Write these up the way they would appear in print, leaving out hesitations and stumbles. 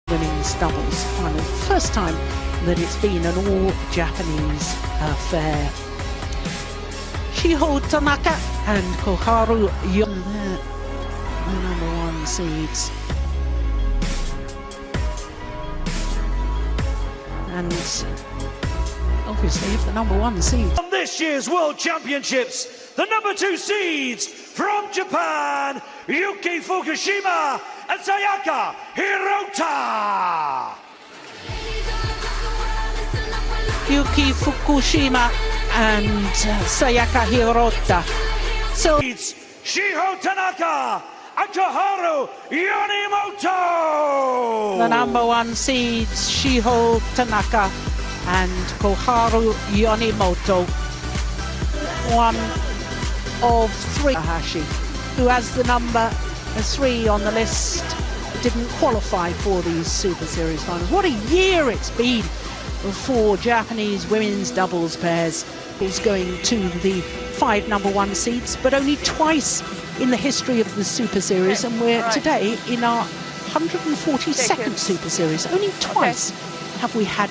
women's doubles final. First time that it's been an all-Japanese affair. Shiho, TANAKA and Koharu, the #1 seeds. And obviously if the #1 seeds on this year's World Championships, the #2 seeds from Japan, Yuki FUKUSHIMA and Sayaka HIROTA. Yuki FUKUSHIMA and Sayaka HIROTA. So Shiho, TANAKA and Koharu, YONEMOTO. The #1 seeds, Shiho, TANAKA and Koharu, YONEMOTO. One of three. Hashi, who has the number 3 on the list, didn't qualify for these Super Series finals. What a year it's been for Japanese women's doubles pairs. It's going to the 5 #1 seeds, but only twice in the history of the Super Series, and we're today in our 142nd Super Series. Only twice have we had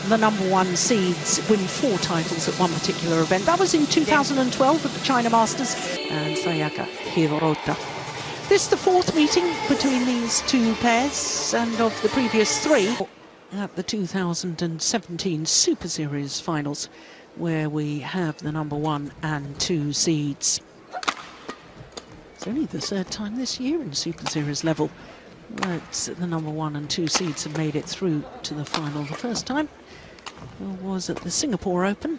the #1 seeds win 4 titles at one particular event. That was in 2012 at the China Masters, and Sayaka HIROTA. This is the 4th meeting between these two pairs, and of the previous 3 at the 2017 Super Series finals, where we have the #1 and 2 seeds. It's only the 3rd time this year in Super Series level that the #1 and 2 seeds have made it through to the final. The first time was at the Singapore Open,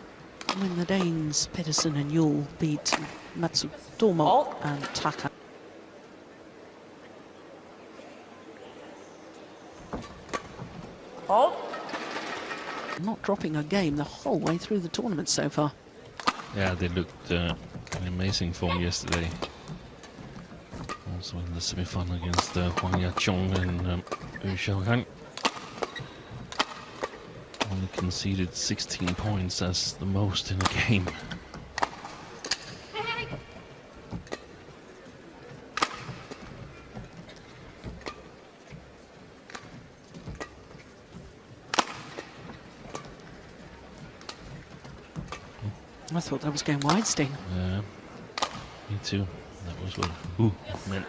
when the Danes Pedersen and Yule beat Matsutomo and Taka. Not dropping a game the whole way through the tournament so far. Yeah, they looked in amazing form yesterday. Also in the semi-final against Huang Yachong and Yu Xiaohan. Only conceded 16 points, as the most in a game. I thought that was going wide, Sting. Yeah, me too. That was what meant.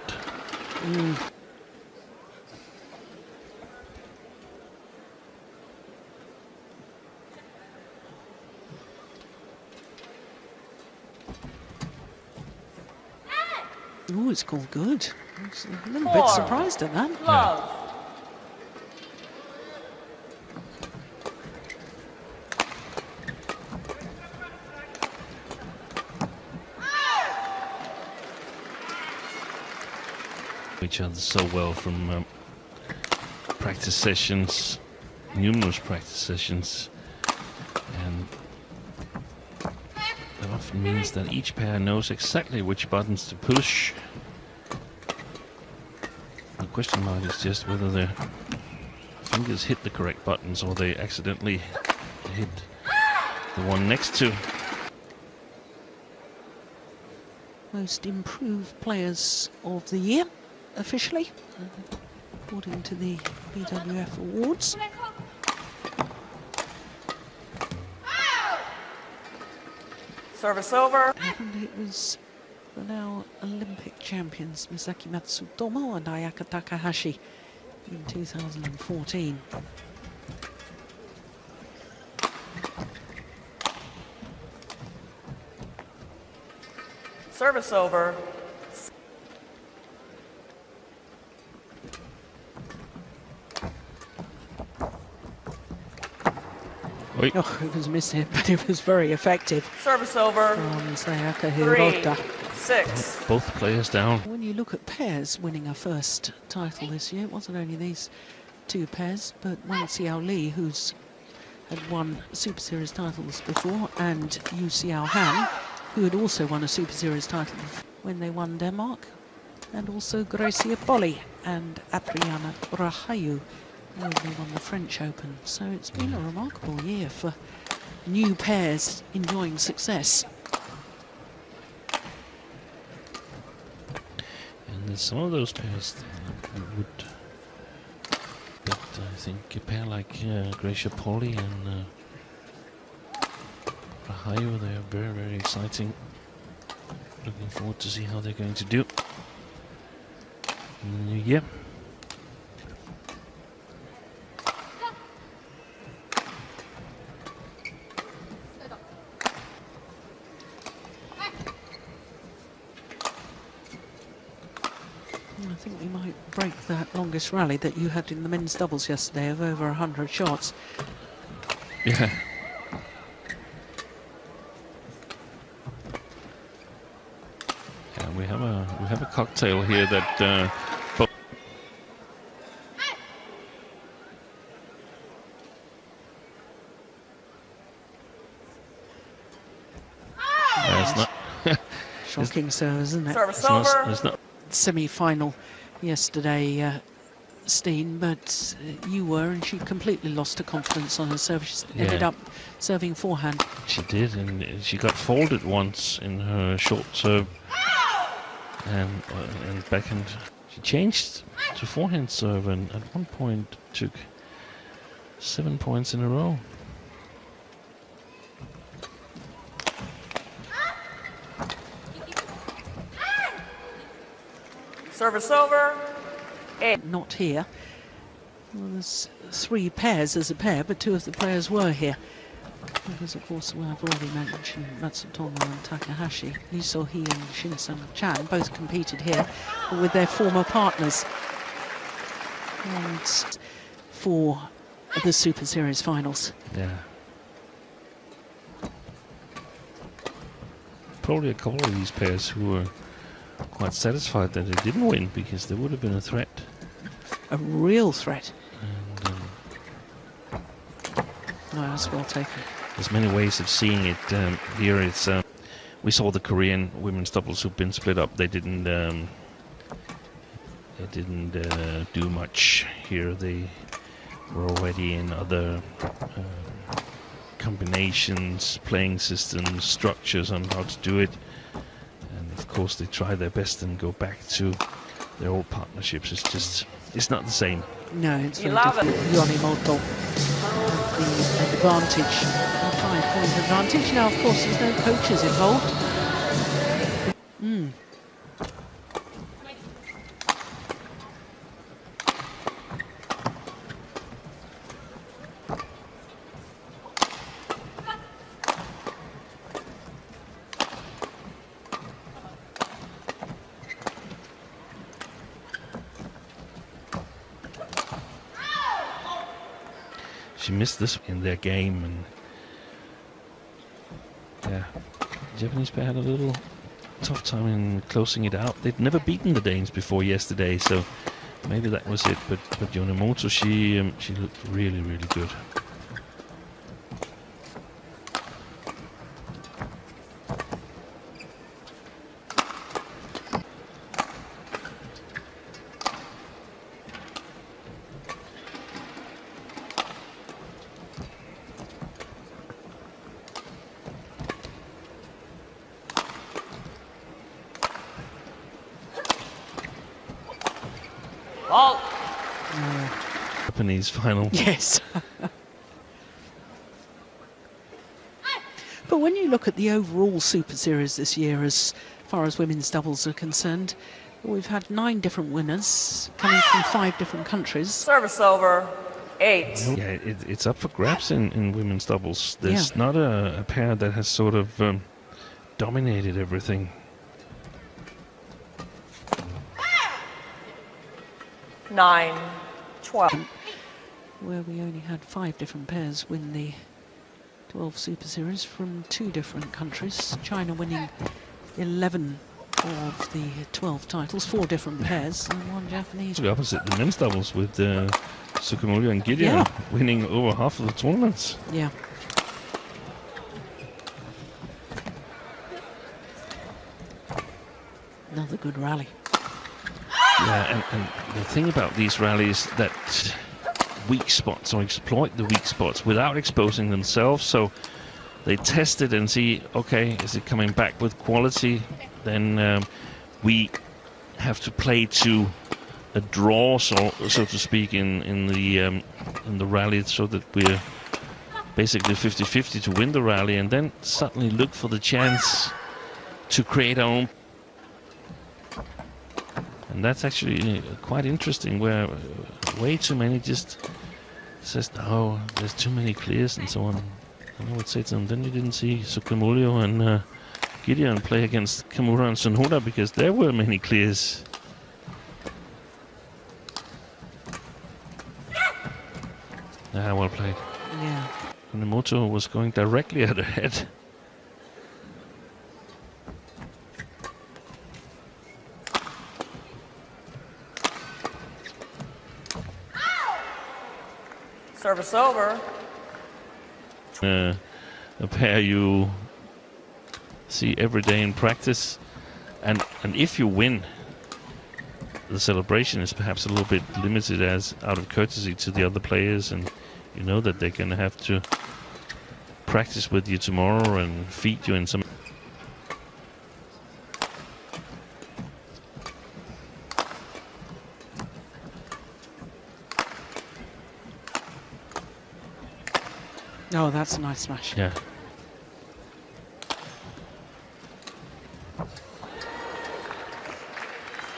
Oh, it's called good. I was a little bit surprised at that. Yeah. Each other so well from practice sessions, numerous practice sessions, and that often means that each pair knows exactly which buttons to push. The question mark is just whether their fingers hit the correct buttons or they accidentally hit the one next to. Most improved players of the year, officially, according to the BWF Awards. Service over. And it was the now Olympic champions Misaki Matsutomo and Ayaka Takahashi in 2014. Service over. Wait. Oh, it was missing, but it was very effective. Service over. From Sayaka HIROTA. 3-6. Both players down. When you look at pairs winning a first title this year, it wasn't only these 2 pairs, but Wang Xiao Li, who's had won Super Series titles before, and Yu Xiao Han, who had also won a Super Series title when they won Denmark, and also Gracia Bolli and Adriana Rahayu when they won the French Open. So it's been a remarkable year for new pairs enjoying success. And some of those pairs would I think a pair like Gracia Polly and Rahayo, they are very, very exciting. Looking forward to see how they're going to do. Yeah. I think we might break that longest rally that you had in the men's doubles yesterday of over 100 shots. Yeah. We have a cocktail here that it's not Shocking serve, isn't it? Service over. it's not Semi-final yesterday, Steen, but you were, and she completely lost her confidence on her service. She ended up serving forehand. She did, and she got folded once in her short serve, and backhand. She changed to forehand serve, and at one point took 7 points in a row. Service over. 8. Not here. Well, there's 3 pairs as a pair, but 2 of the players were here. Because, of course, well, I've already mentioned Matsutomo and Takahashi. Nisohi and Shinsan-chan both competed here with their former partners. And for the Super Series finals. Yeah. Probably a couple of these pairs who were quite satisfied that they didn't win, because there would have been a threat. A real threat. And, No, that's well taken. there's many ways of seeing it. Here it's we saw the Korean women's doubles who've been split up. They didn't do much here. They were already in other combinations, playing systems, structures on how to do it. And of course they try their best and go back to their old partnerships. It's not the same. No, it's very 11. difficult. YONEMOTO, the advantage, a 5-point advantage. Now, of course, there's no coaches involved. She missed this in their game, and yeah, the Japanese pair had a little tough time in closing it out. They'd never beaten the Danes before yesterday, so maybe that was it. But YONEMOTO, she looked really, really good. Ball. Japanese final. Yes. But when you look at the overall Super Series this year, as far as women's doubles are concerned, we've had 9 different winners coming from 5 different countries. Service over. 8. Yeah, it's up for grabs in women's doubles. There's not a pair that has sort of dominated everything. 9. 12. Where we only had 5 different pairs win the 12 Super Series from 2 different countries. China winning 11 of the 12 titles, 4 different pairs, and 1 Japanese. It's the opposite, the men's doubles with Tsukamura and Gideon winning over half of the tournaments. Yeah. Another good rally. Yeah, and the thing about these rallies, that weak spots, or exploit the weak spots without exposing themselves. So they test it and see, okay, is it coming back with quality? Then we have to play to a draw, so to speak, in the rally, so that we're basically 50-50 to win the rally, and then suddenly look for the chance to create our own. And that's actually quite interesting, where way too many just says, "Oh, there's too many clears," and so on. And I would say to them, then you didn't see Sukamulio and Gideon play against Kimura and Sonoda, because there were many clears. Ah, well played. Yeah. YONEMOTO was going directly at her head. Service over. A pair you see every day in practice, and if you win, the celebration is perhaps a little bit limited, as out of courtesy to the other players, and you know that they're going to have to practice with you tomorrow and feed you in some. Oh, that's a nice smash. Yeah.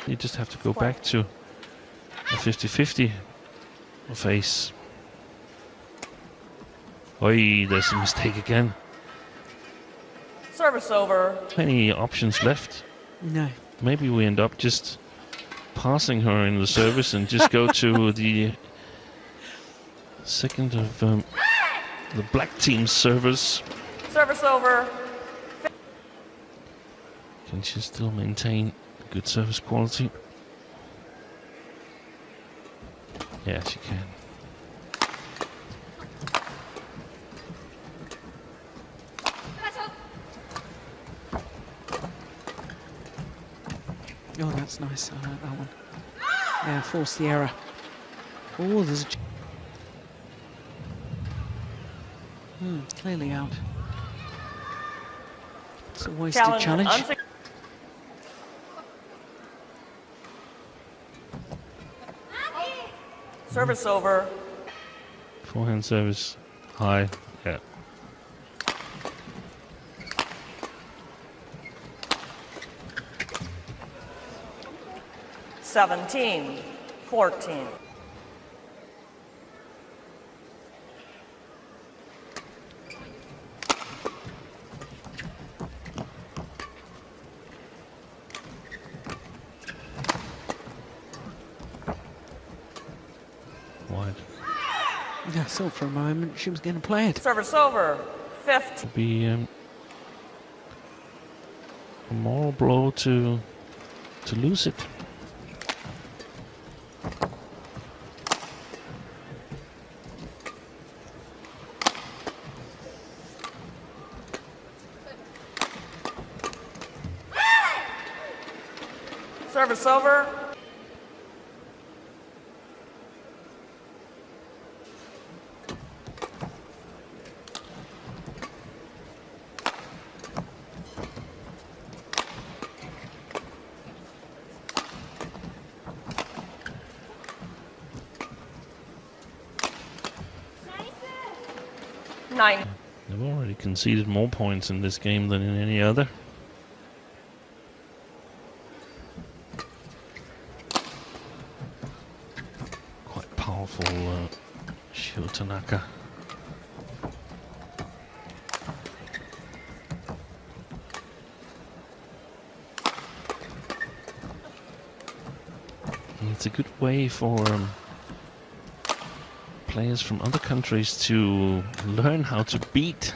You just have to go back to a 50-50 face. Oi, there's a mistake again. Service over. Any options left? No. Maybe we end up just passing her in the service and just go to the second of the black team's service. Service over. Can she still maintain good service quality? Yeah, she can. Oh, that's nice. I like that one. Yeah, force the error. Oh, there's a... clearly out. It's a wasted challenge. Service over. Forehand service high. Yeah. Seventeen, 14. Wide. Yeah, I saw for a moment she was going to play it. Service over. 50. Be a moral blow to lose it. Service over. Nine. They've already conceded more points in this game than in any other. Quite powerful Shiho TANAKA. And it's a good way for players from other countries to learn how to beat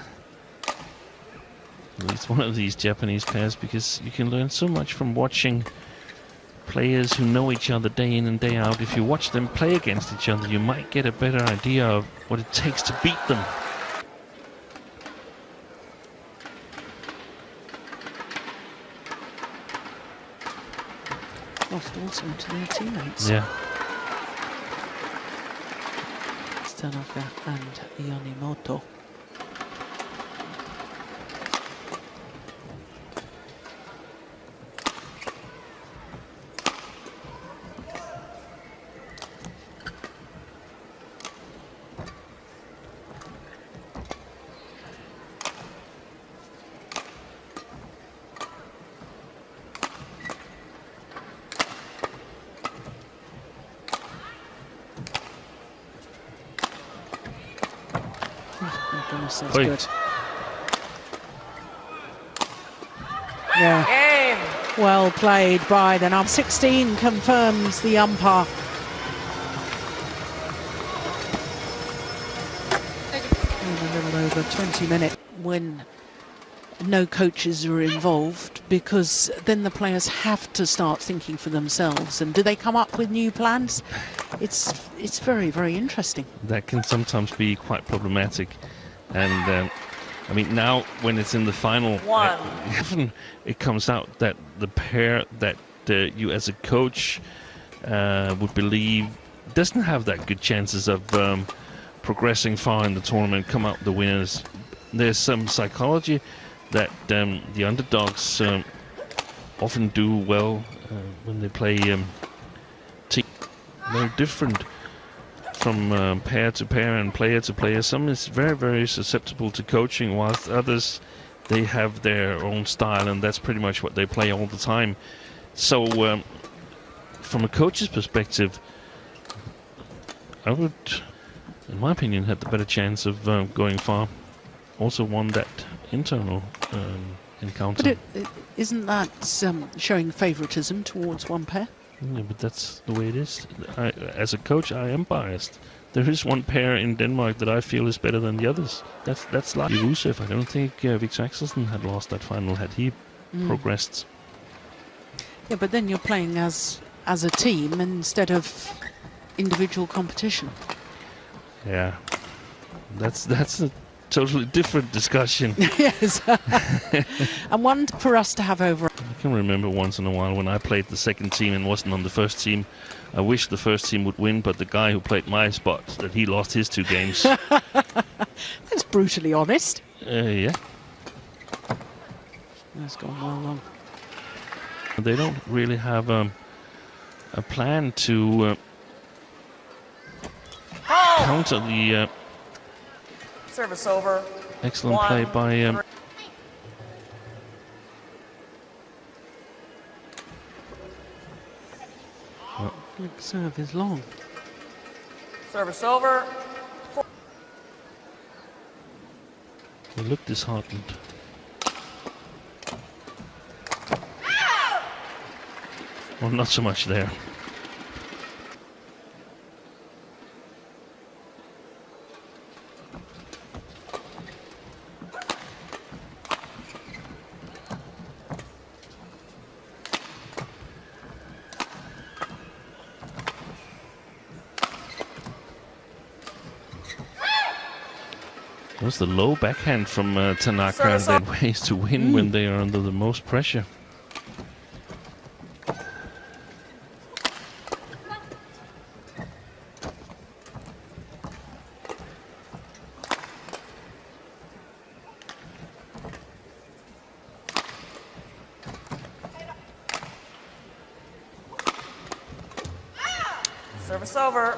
at least one of these Japanese pairs, because you can learn so much from watching players who know each other day in and day out. If you watch them play against each other, you might get a better idea of what it takes to beat them. Lost also to their teammates. Yeah. TANAKA and YONEMOTO. Yes, that's Oi. good. Yeah, Game. well played by the number 16, confirms the umpire. In a little over 20 minutes when no coaches are involved, because then the players have to start thinking for themselves. And do they come up with new plans? It's very, very interesting. That can sometimes be quite problematic. And I mean, now when it's in the final, One. often it comes out that the pair that you as a coach would believe doesn't have that good chances of progressing far in the tournament, come out the winners. There's some psychology that the underdogs often do well when they play team. Very different from pair to pair and player to player. Some is very, very susceptible to coaching, whilst others, they have their own style, and that's pretty much what they play all the time. So from a coach's perspective, I would, in my opinion, have the better chance of going far. Also won that internal encounter. But isn't that showing favouritism towards one pair? Yeah, but that's the way it is. As a coach, I am biased. There is one pair in Denmark that I feel is better than the others. That's like Rusev. I don't think Victor Axelsen had lost that final had he progressed. Yeah, but then you're playing as a team instead of individual competition. Yeah, that's a totally different discussion. Yes, and one for us to have over. I can remember once in a while when I played the second team and wasn't on the first team. I wish the first team would win, but the guy who played my spot, that he lost his 2 games. That's brutally honest. Yeah. That's gone well long. They don't really have a plan to counter the Service over. excellent play by Good serve is long. Service over. They look disheartened. Well, not so much there. Was the low backhand from Tanaka that ways to win when they are under the most pressure. Service over.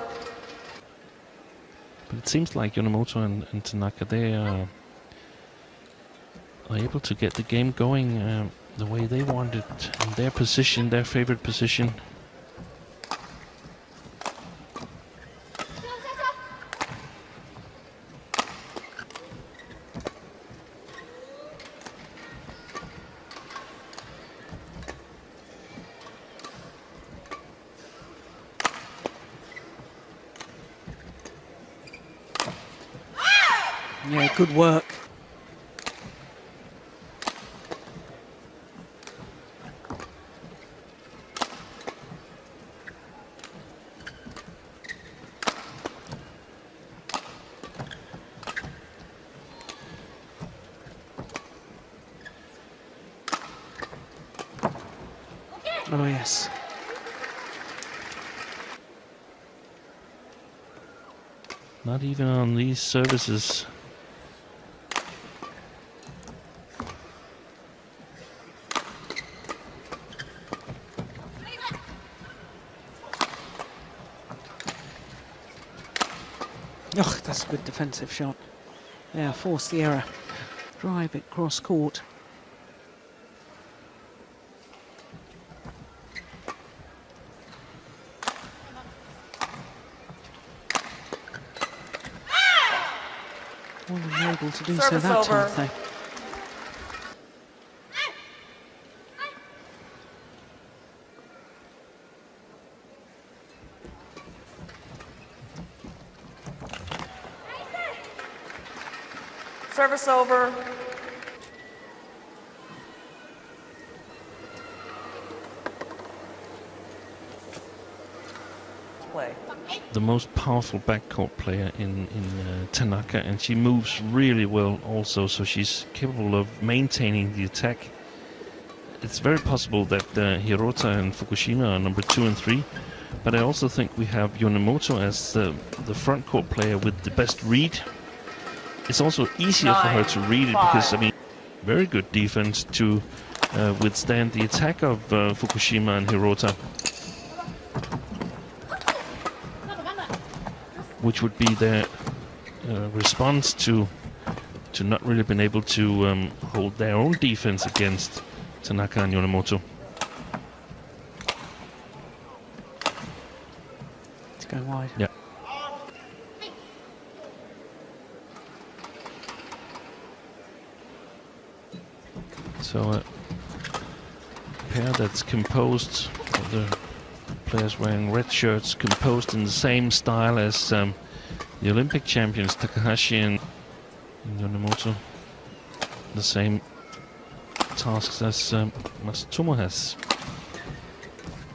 But it seems like YONEMOTO and Tanaka, they are able to get the game going the way they want it, in their position, their favorite position. Yeah, good work. Oh, yes. Not even on these services. Oh, that's a good defensive shot. Yeah, force the error. Drive it cross court. Well, no struggle to do so Service that over. time, though. Service over. Play. The most powerful backcourt player in Tanaka, and she moves really well also, so she's capable of maintaining the attack. It's very possible that Hirota and Fukushima are number 2 and 3, but I also think we have Yonemoto as the front court player with the best read. It's also easier for her to read it because, I mean, very good defense to withstand the attack of Fukushima and Hirota, which would be their response to not really being able to hold their own defense against Tanaka and Yonemoto. To go wide. Yeah. So a pair that's composed, the players wearing red shirts, composed in the same style as the Olympic champions Takahashi and Yonemoto. The same tasks as Matsutomo has.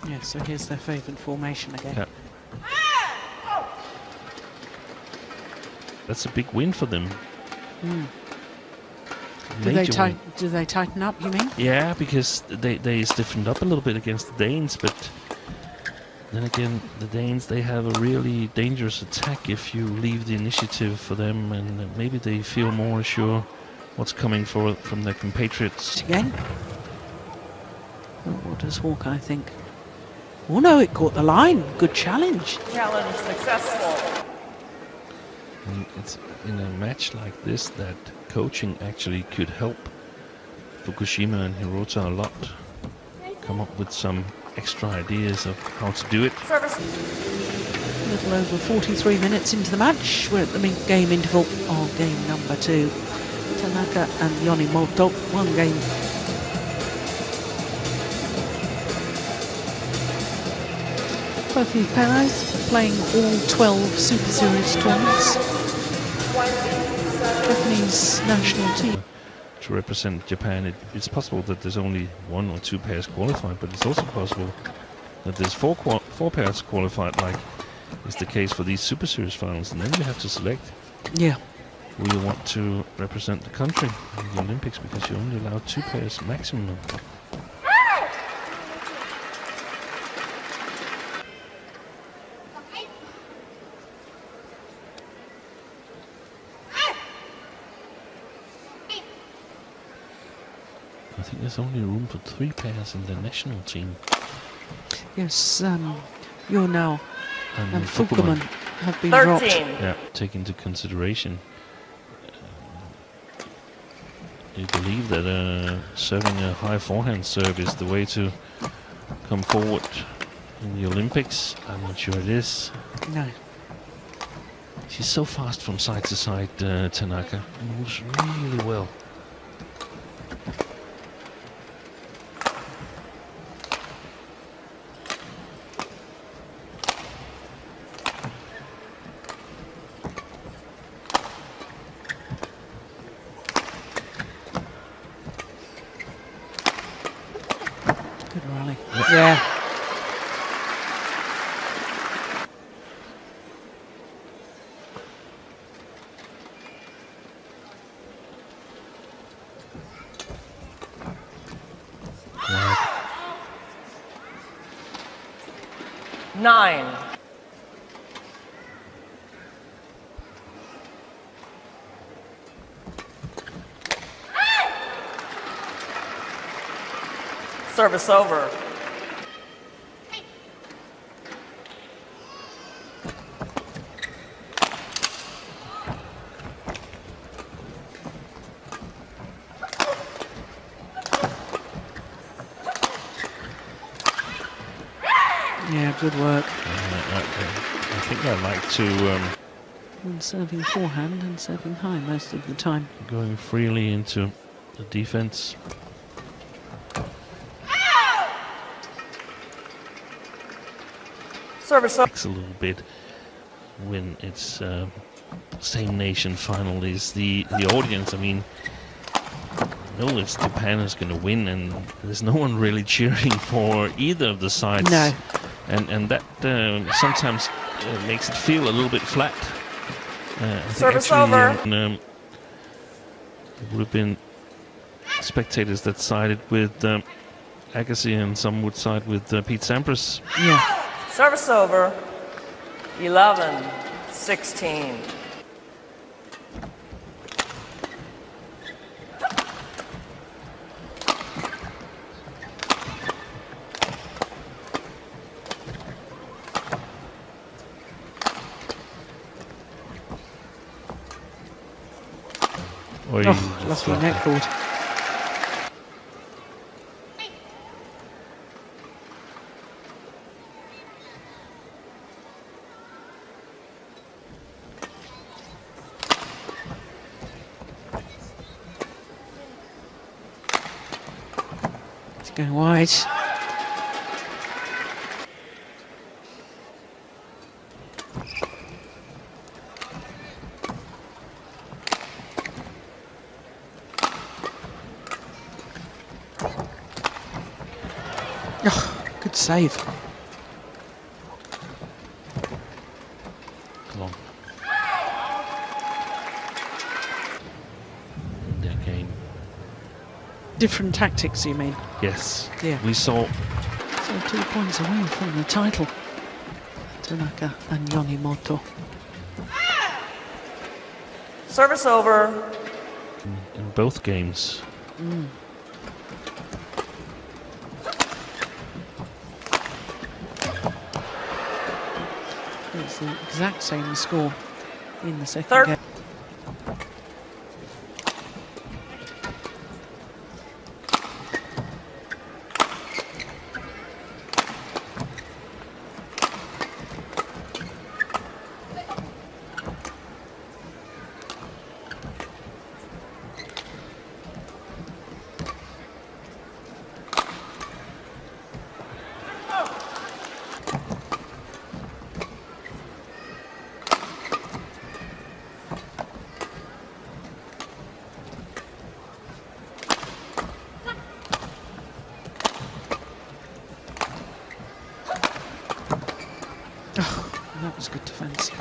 Yeah, so here's their favourite formation again. Yeah. That's a big win for them. Mm. Major win. Do they tighten up, you mean? Yeah, because they stiffened up a little bit against the Danes, but then again, the Danes, they have a really dangerous attack if you leave the initiative for them, and maybe they feel more sure what's coming from their compatriots. Again. Oh, what does Hawkeye think? Oh no, it caught the line. Good challenge. Challenge successful. And it's in a match like this that coaching actually could help Fukushima and Hirota a lot. Come up with some extra ideas of how to do it. Service. A little over 43 minutes into the match. We're at the mid-game interval of game number 2. Tanaka and Yonemoto, 1 game. Both these pairs playing all 12 Super Series tournaments. Japanese national team. To represent Japan, it's possible that there's only 1 or 2 pairs qualified, but it's also possible that there's 4 pairs qualified, like is the case for these Super Series finals, and then you have to select Yeah. who you want to represent the country in the Olympics, because you're only allowed 2 pairs maximum. I think there's only room for 3 pairs in the national team. Yes, Yonao and Fukuman. Fukuman have been 13. dropped. Yeah, take into consideration. You believe that serving a high forehand serve is the way to come forward in the Olympics? I'm not sure it is. No. She's so fast from side to side, Tanaka. Moves really well. Good rally. Yeah. Right. 9. Service over. Yeah, good work. I think I'd like to And serving forehand and serving high most of the time. Going freely into the defense. Service over. A little bit when it's same nation final is the audience. I mean, no, it's Japan is going to win, and there's no one really cheering for either of the sides. No. And that sometimes makes it feel a little bit flat. Service over. There would have been spectators that sided with Agassi, and some would side with Pete Sampras. Yeah. Service over. 11-16. Oh, lucky net cord. It's going wide. Oh, good save. Come on. In their game. Different tactics, you mean? Yes. Yeah. We saw. So 2 points away from the title. Tanaka and YONEMOTO. Service over. In both games. It's the exact same score in the second Third. game. Oh, that was good defence.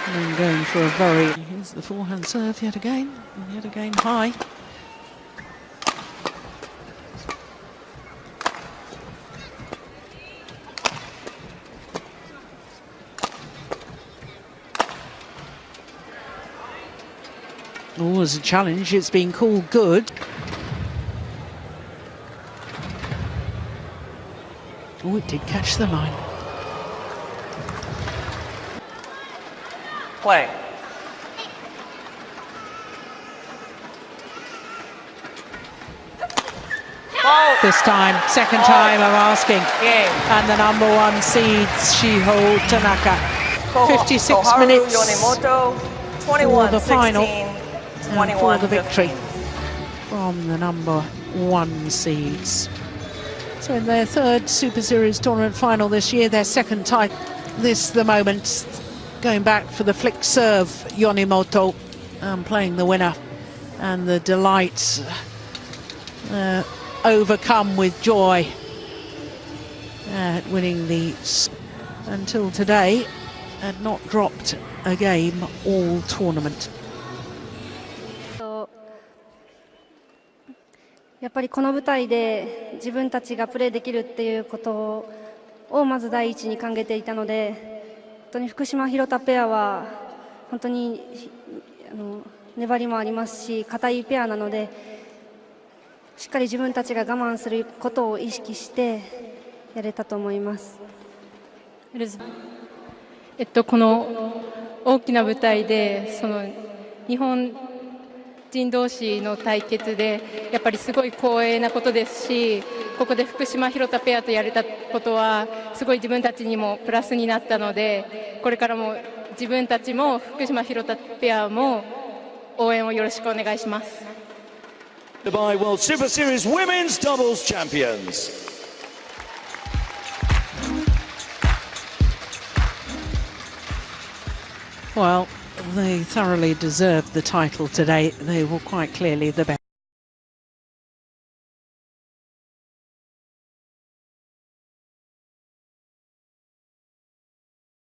And then going for a very... Here's the forehand serve yet again. And yet again high. Always a challenge. It's been called good. Oh, it did catch the line. Play. Ball. This time, second time I'm asking. Game. And the number 1 seed, Shiho Tanaka. 56 Koharu, minutes YONEMOTO, for the 21-16, final and for the victory 21-15. from the number 1 seeds. So in their third Super Series tournament final this year, their second title. This the moment, going back for the flick serve, YONEMOTO playing the winner, and the delight overcome with joy at winning the... Until today, had not dropped a game all tournament. やっぱりこの舞台で自分たちがプレーできるっていうことをまず第一に考えていたので、本当に福島HIROTAペアは本当に粘りもありますし、堅いペアなので、しっかり自分たちが我慢することを意識してやれたと思います。この大きな舞台で日本人同士の対決でやっぱりすごい光栄なことですし、ここで福島廣田ペアとやれたことはすごい自分たちにもプラスになったので、これからも自分たちも福島廣田ペアも応援をよろしくお願いします。By World Super Series Women's Doubles Champions. Well, they thoroughly deserved the title today. They were quite clearly the best.